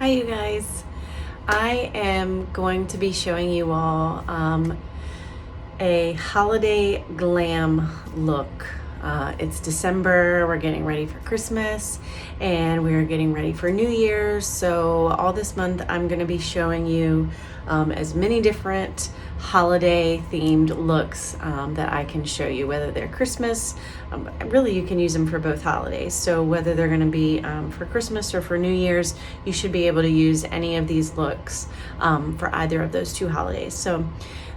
Hi you guys. I am going to be showing you all a holiday glam look. It's December, we're getting ready for Christmas, and we're getting ready for New Year's. So all this month I'm going to be showing you as many different holiday themed looks that I can show you, whether they're Christmas. Really, you can use them for both holidays. So whether they're going to be for Christmas or for New Year's, you should be able to use any of these looks for either of those two holidays. So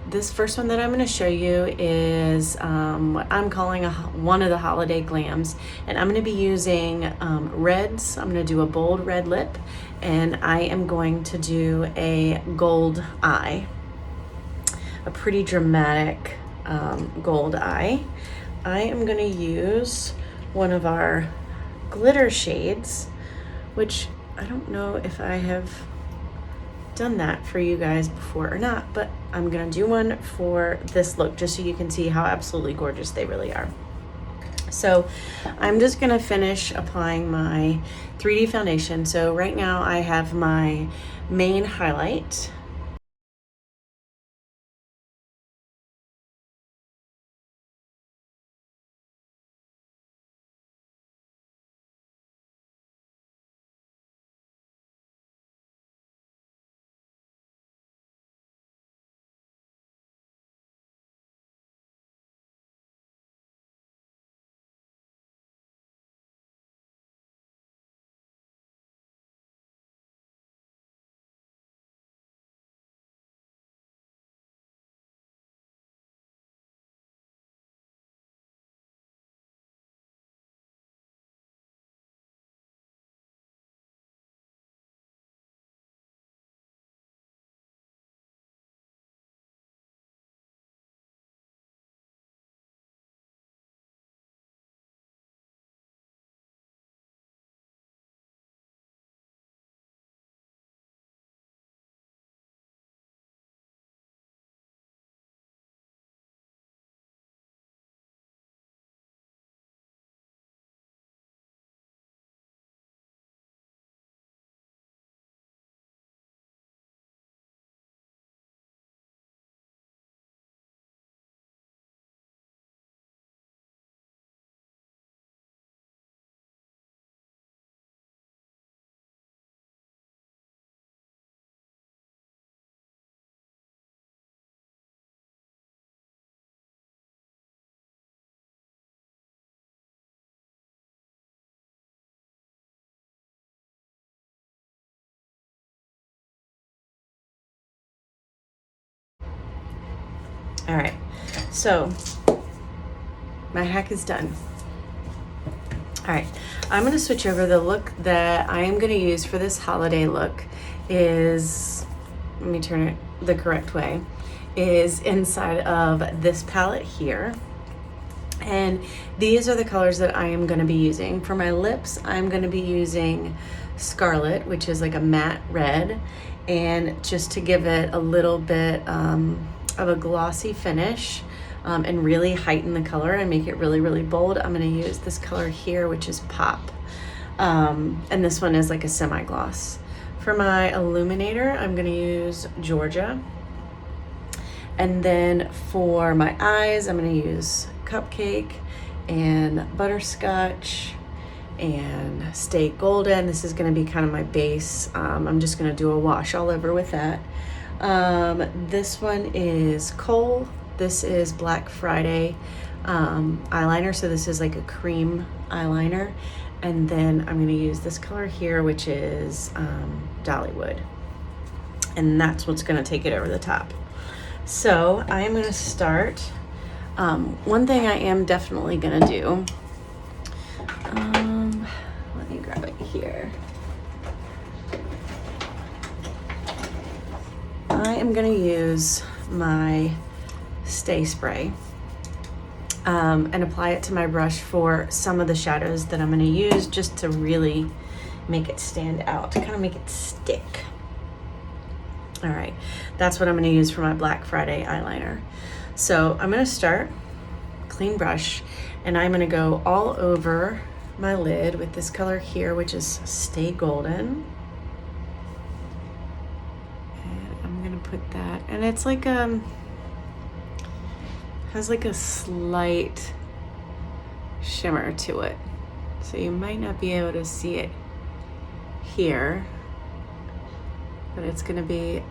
this first one that I'm going to show you is what I'm calling one of the holiday glams, and I'm going to be using reds. I'm going to do a bold red lip, and I am going to do a gold eye, a pretty dramatic gold eye. I am going to use one of our glitter shades, which I don't know if I have done that for you guys before or not, but I'm gonna do one for this look just so you can see how absolutely gorgeous they really are. So I'm just gonna finish applying my 3D foundation. So right now I have my main highlight. All right, so my hack is done. All right, I'm gonna switch over. The look that I am gonna use for this holiday look is, let me turn it the correct way, is inside of this palette here. And these are the colors that I am gonna be using. For my lips, I'm gonna be using Scarlet, which is like a matte red, and just to give it a little bit of a glossy finish, and really heighten the color and make it really, really bold, I'm gonna use this color here, which is Pop. And this one is like a semi-gloss. For my illuminator, I'm gonna use Georgia. And then for my eyes, I'm gonna use Cupcake and Butterscotch and Stay Golden. This is gonna be kind of my base. I'm just gonna do a wash all over with that. This one is Kohl. This is Black Friday eyeliner. So this is like a cream eyeliner. And then I'm gonna use this color here, which is Dollywood. And that's what's gonna take it over the top. So I am gonna start. One thing I am definitely gonna do, let me grab it here. I am gonna use my Stay Spray and apply it to my brush for some of the shadows that I'm gonna use, just to really make it stand out, to kind of make it stick. All right, that's what I'm gonna use for my Black Friday eyeliner. So I'm gonna start, clean brush, and I'm gonna go all over my lid with this color here, which is Stay Golden. put that, and it's like has like a slight shimmer to it, so you might not be able to see it here, but it's going to be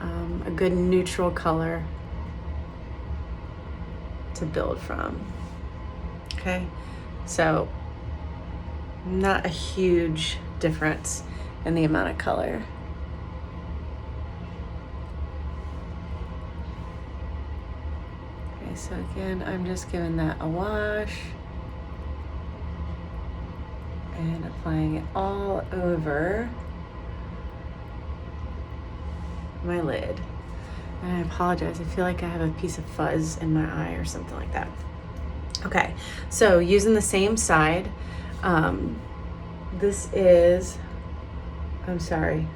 a good neutral color to build from. Okay, so not a huge difference in the amount of color. Okay, so again, I'm just giving that a wash and applying it all over my lid. And I apologize, I feel like I have a piece of fuzz in my eye or something like that. Okay, so using the same side, this is, I'm sorry,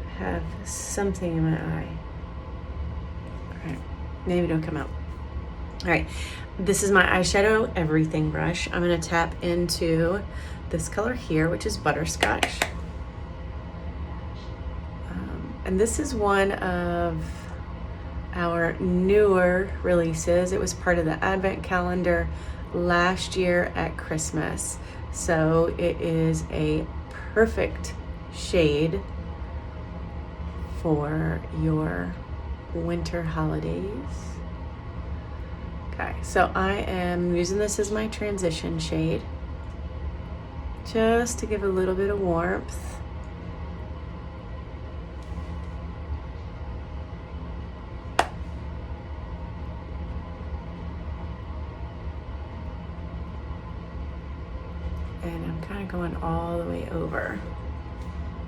I have something in my eye. All right, maybe it'll come out. All right, this is my eyeshadow everything brush. I'm gonna tap into this color here, which is Butterscotch. And this is one of our newer releases. It was part of the Advent calendar last year at Christmas. So it is a perfect shade for your winter holidays. Okay, so I am using this as my transition shade, just to give a little bit of warmth. And I'm kind of going all the way over.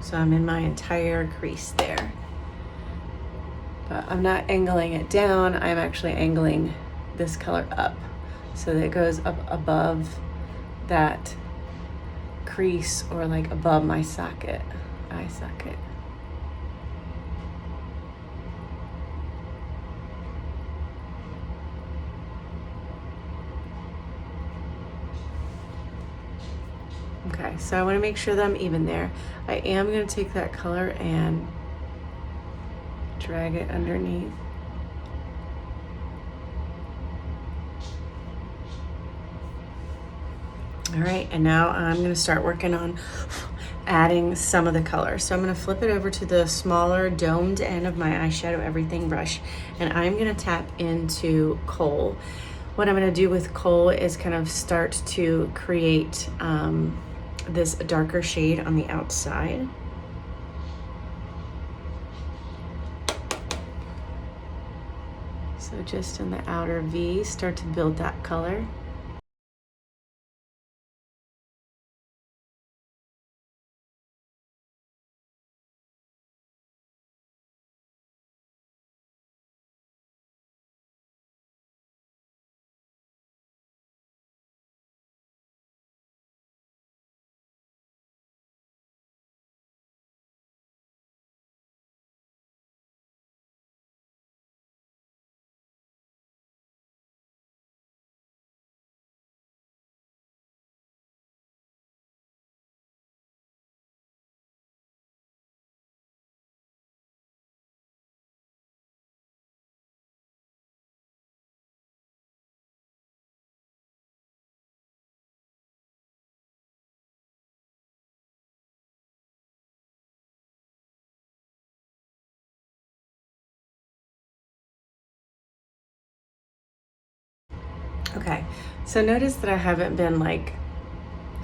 So I'm in my entire crease there. But I'm not angling it down, I'm actually angling this color up so that it goes up above that crease, or like above my socket, eye socket. Okay, so I want to make sure that I'm even there. I am going to take that color and drag it underneath. All right, and now I'm going to start working on adding some of the color. So I'm going to flip it over to the smaller domed end of my eyeshadow everything brush, and I'm going to tap into Coal. What I'm going to do with Coal is kind of start to create this darker shade on the outside. So just in the outer V, start to build that color. Okay, so notice that I haven't been like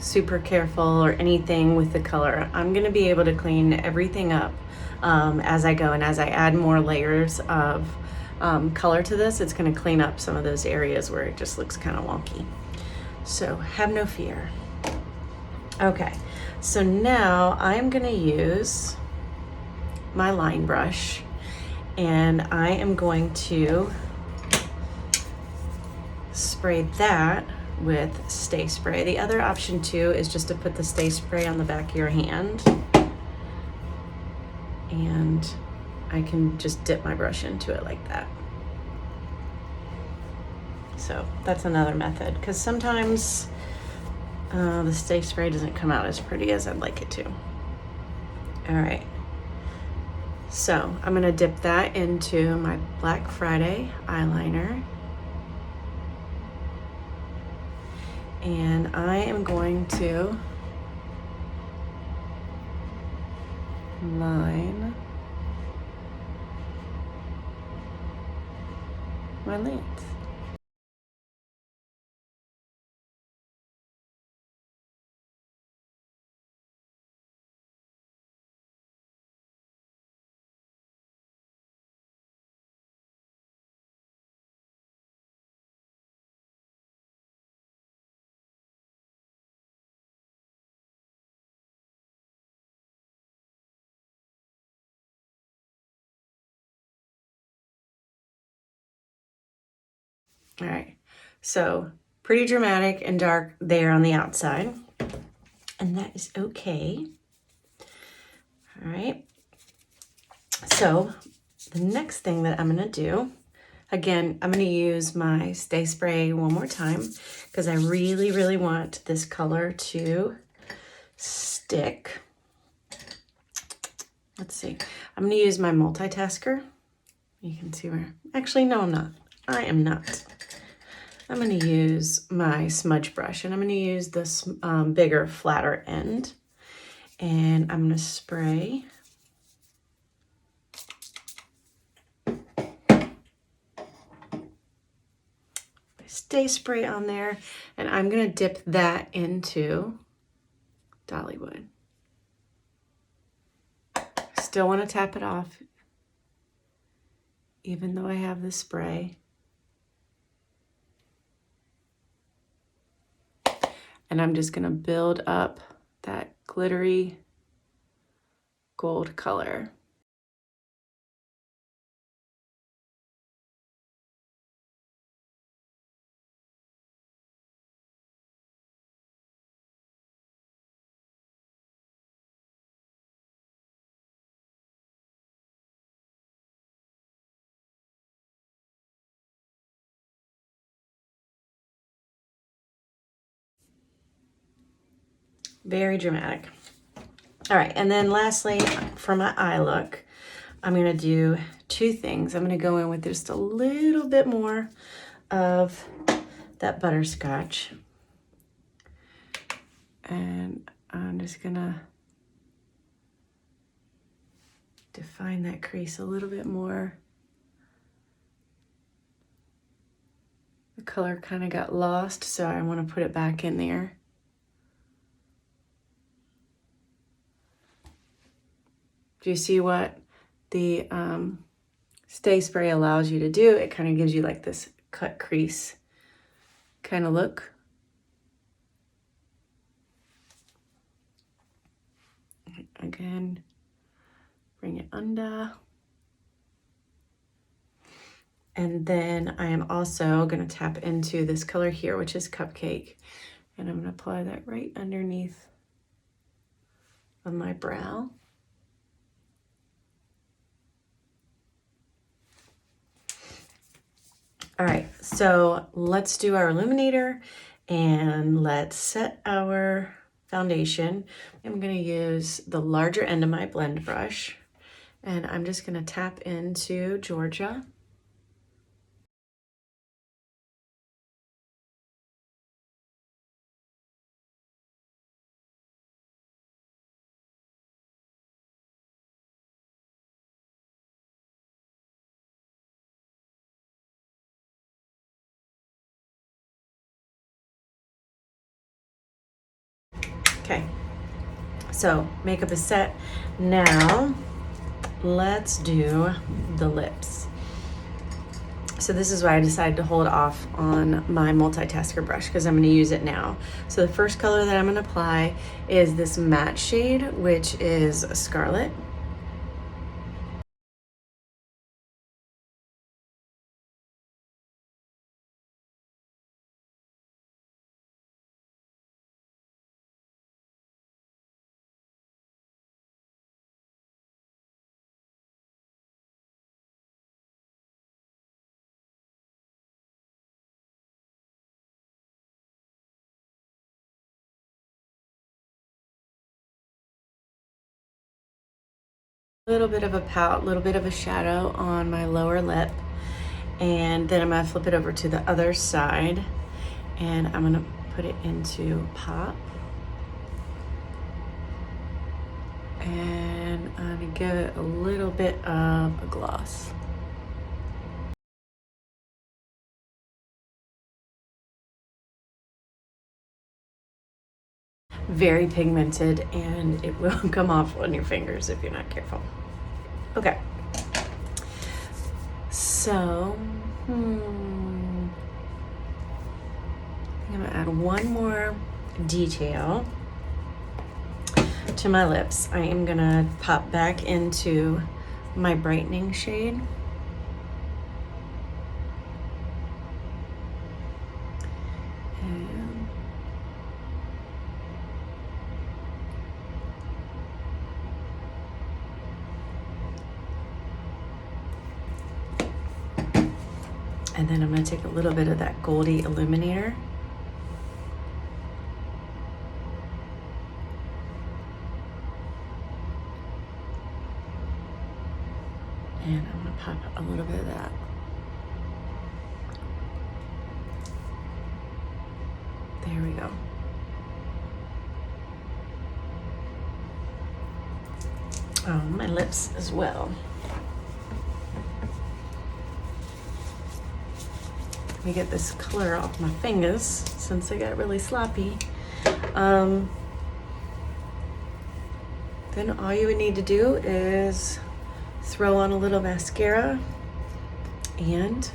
super careful or anything with the color. I'm gonna be able to clean everything up as I go, and as I add more layers of color to this, it's gonna clean up some of those areas where it just looks kind of wonky. So have no fear. Okay, so now I'm gonna use my line brush, and I am going to spray that with Stay Spray. The other option too is just to put the Stay Spray on the back of your hand, and I can just dip my brush into it like that. So that's another method, because sometimes the Stay Spray doesn't come out as pretty as I'd like it to. All right, So I'm gonna dip that into my Black Friday eyeliner. And I am going to line my lids. All right, so pretty dramatic and dark there on the outside, and that is okay. All right, so the next thing that I'm gonna do, again, I'm gonna use my Stay Spray one more time because I really, really want this color to stick. Let's see, I'm gonna use my multitasker. You can see where, actually, no, I'm not. I am not. I'm going to use my smudge brush, and I'm going to use this bigger, flatter end. And I'm going to spray. Stay Spray on there, and I'm going to dip that into Dollywood. Still want to tap it off, even though I have the spray. And I'm just going to build up that glittery gold color. Very dramatic. All right, and then lastly, for my eye look, I'm gonna do two things. I'm gonna go in with just a little bit more of that butterscotch. And I'm just gonna define that crease a little bit more. The color kind of got lost, so I want to put it back in there. Do you see what the Stay Spray allows you to do? It kind of gives you like this cut crease kind of look. Again, bring it under. And then I am also going to tap into this color here, which is Cupcake. And I'm going to apply that right underneath of my brow. All right, so let's do our illuminator and let's set our foundation. I'm going to use the larger end of my blend brush, and I'm just going to tap into Georgia. Okay, so makeup is set. Now let's do the lips. So this is why I decided to hold off on my multitasker brush, because I'm going to use it now. So the first color that I'm going to apply is this matte shade, which is Scarlet. A little bit of a pout, a little bit of a shadow on my lower lip. And then I'm gonna flip it over to the other side and I'm gonna put it into pop. And I'm gonna give it a little bit of a gloss. Very pigmented and it will come off on your fingers if you're not careful. Okay. So, I'm gonna add one more detail to my lips. I am gonna pop back into my brightening shade. And then I'm gonna take a little bit of that Goldie Illuminator. And I'm gonna pop a little bit of that. There we go. Oh, my lips as well. Let me get this color off my fingers since they got really sloppy. Then all you would need to do is throw on a little mascara and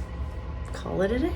call it a day.